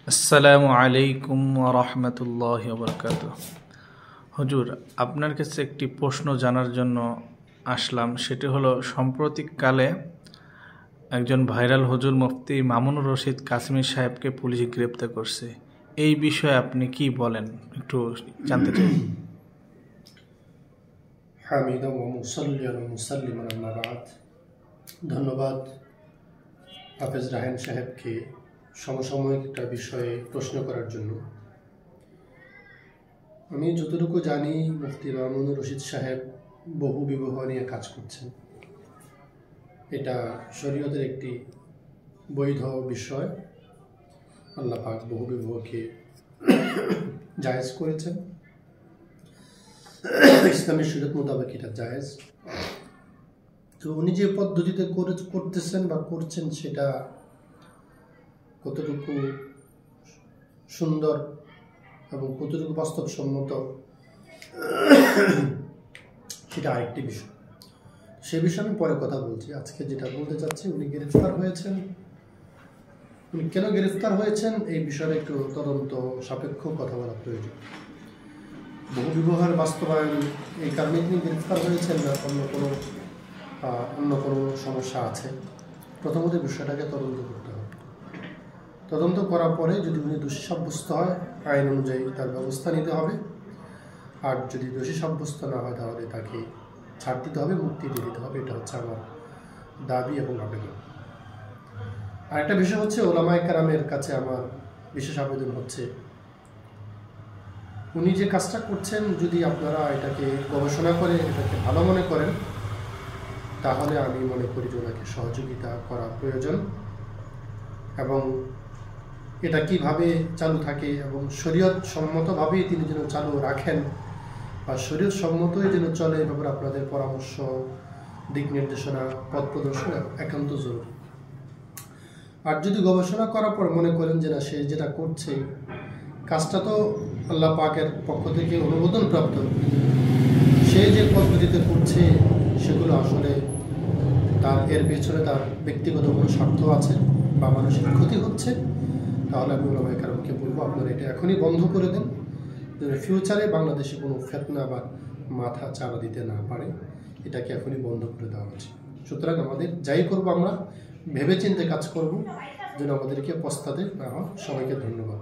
আসসালামু আলাইকুম ওয়া রাহমাতুল্লাহি ওয়া বারাকাতুহু। হুজুর, আপনার কাছে একটি প্রশ্ন জানার জন্য আসলাম। সেটি হলো, সাম্প্রতিককালে একজন ভাইরাল হুজুর মুফতি মামুনুর রশিদ কাসেমী সাহেবকে পুলিশ গ্রেপ্তার করছে। এই বিষয়ে আপনি কি বলেন, একটু জানতে চাই। হামিদা ওয়া মুসাল্লিয়ান ওয়া মুসাল্লিমান আম্মা বা'দ। ধন্যবাদ হাফেজ রাহেন সাহেবকে সমসাময়িক একটা বিষয়ে প্রশ্ন করার জন্য। আমি যতটুকু জানি, মুফতি মামুনুর রশিদ সাহেব বহু বিবাহ নিয়ে কাজ করছেন। এটা শরীয়তের একটি বৈধ বিষয়। আল্লাহ পাক বহু বিবাহকে জায়েজ করেছেন। ইসলামী শরীয়ত মোতাবেক এটা জায়েজ। তো উনি যে পদ্ধতিতে করতেছেন বা করছেন, সেটা কতটুকু সুন্দর এবং কতটুকু বাস্তবসম্মত, সেটা আরেকটি বিষয়। সে বিষয়ে আমি পরে কথা বলছি। আজকে যেটা বলতে চাচ্ছি, উনি গ্রেফতার হয়েছেন। উনি কেন গ্রেফতার হয়েছেন এই বিষয়ে একটু তদন্ত সাপেক্ষ কথা বলা প্রয়োজন। বহু বিবাহের বাস্তবায়ন এই কারণে তিনি গ্রেফতার হয়েছেন না অন্য কোনো সমস্যা আছে? প্রথমত বিষয়টাকে তদন্ত করতে হবে। তদন্ত করার পরে যদি উনি দোষী সাব্যস্ত হয়, আইন অনুযায়ী তার ব্যবস্থা নিতে হবে। আর যদি দোষী সাব্যস্ত না হয়, তাহলে তাকে ছাড় দিতে হবে, মুক্তি দিয়ে দিতে হবে। এটা হচ্ছে আমার দাবি এবং আবেদন। আরেকটা বিষয় হচ্ছে, ওলামায়ে কেরামের কাছে আমার বিশেষ আবেদন হচ্ছে, উনি যে কাজটা করছেন, যদি আপনারা এটাকে গবেষণা করে এটাকে ভালো মনে করেন, তাহলে আমি মনে করি যে ওনাকে সহযোগিতা করা প্রয়োজন। এবং এটা কিভাবে চালু থাকে এবং শরীয়ত সম্মতভাবেই তিনি যেন চালু রাখেন বা শরীয়ত সম্মতই যেন চলে, এ ব্যাপারে আপনাদের পরামর্শ, দিক নির্দেশনা, পথ প্রদর্শন একান্ত জরুরি। আর যদি গবেষণা করার পর মনে করেন যে না, সে যেটা করছে কাজটা তো আল্লাহ পাকের পক্ষ থেকে অনুমোদন প্রাপ্ত, সে যে পদ্ধতিতে করছে সেগুলো আসলে এর পেছনে তার ব্যক্তিগত কোনো স্বার্থ আছে বা মানুষের ক্ষতি হচ্ছে, তাহলে আমি ওলামায়ে কেরামকে বলবো, আপনারা এটা এখনই বন্ধ করে দেন, যেন ফিউচারে বাংলাদেশে কোনো ফিতনা বা মাথা চাড়া দিতে না পারে। এটাকে এখনই বন্ধ করে দেওয়া উচিত। সুতরাং আমাদের যাই করবো, আমরা ভেবেচিন্তে কাজ করব, যেন আমাদেরকে পস্তাতে না হয়। সবাইকে ধন্যবাদ।